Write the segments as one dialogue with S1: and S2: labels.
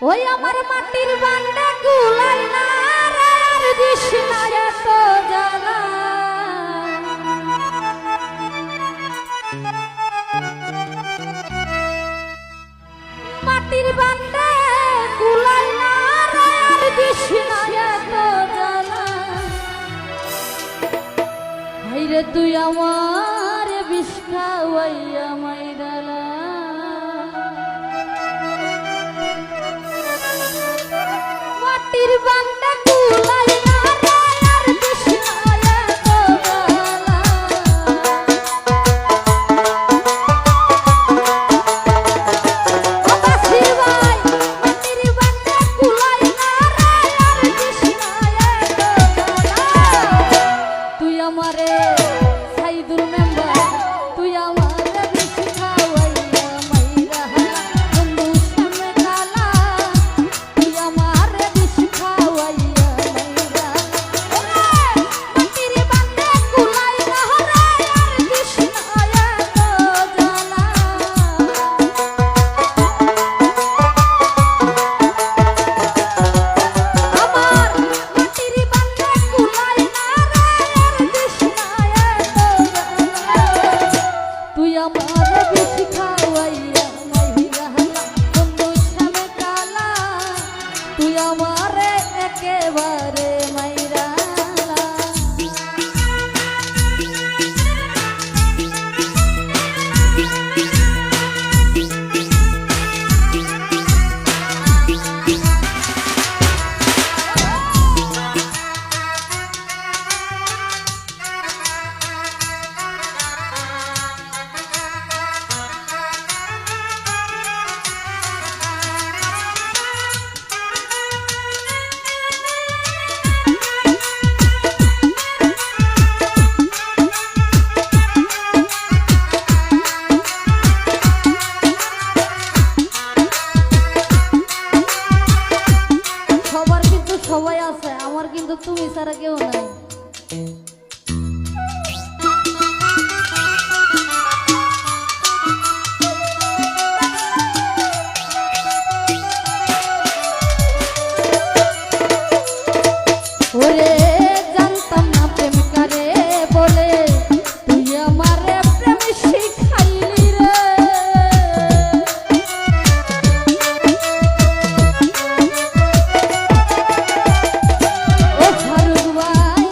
S1: ওই আমার মাটির বান্ডা কুলাই না রে আর দিস না এত জ্বালা মাটির বান্ডা কুলাই না রে আর দিস না এত জ্বালা হাইরে তুই আমার বিষ খাওয়াইয়া মাইরালা মাটির বান্ডা কুলাই না রে আর দিস না এত জ্বালা ও কাশির ভাই মাটির বান্ডা কুলাই না রে আর দিস না এত জ্বালা তুই আমারে সাইদুল মেম্বার তুই আমারে বিষ খাওয়াইয়া মাইরা বন্ধু সামনে কালা তুই আমারে বিষ খাওয়াইয়া মাইরা মাটির বান্ডা কুলাই না রে আর দিস না এত জ্বালা আমার মাটির বান্ডা কুলাই না রে আর দিস না এত জ্বালা তুই আমারে বিষ খাওয়াইয়া মাইরা বন্ধু সামনে কালা তুই আমারে একেবারে মাইরা সবার কিন্তু সবাই আছে আমার কিন্তু তুমি ছাড়া কেউ নাই ওরে জানতাম না প্রেম করে বলে তুই আমারে প্রেম শিখাইলি রে ও ফারুক ভাই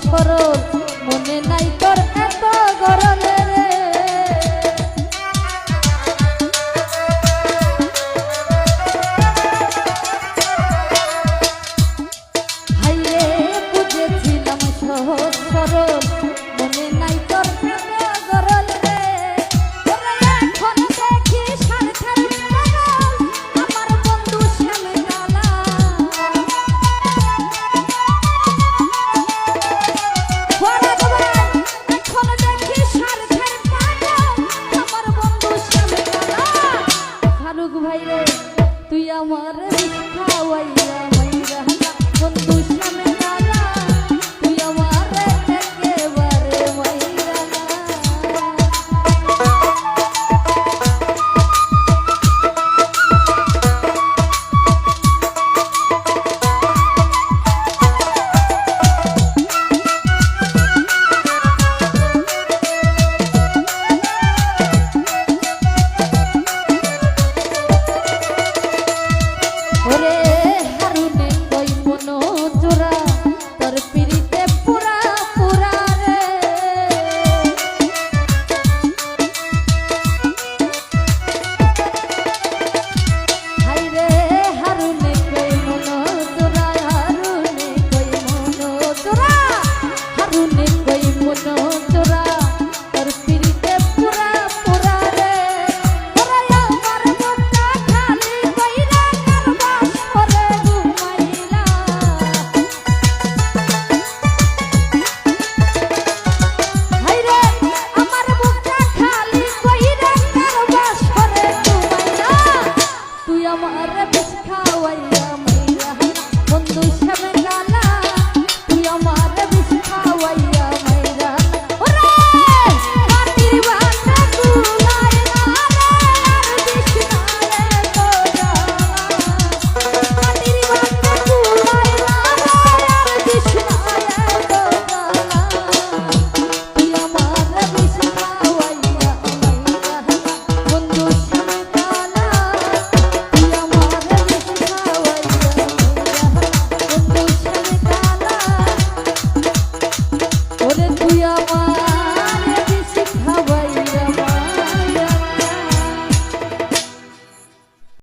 S1: সরল মনে নাই তোর এত গরলে রে হাইরে বুঝেছিলাম সহজ সরল মনে নাই তোর এত গরল রে ওরে এখন দেখি স্বার্থের পাগল আমার বন্ধু শ্যামে কালা ভাই রে তুই আমার খাওয়াই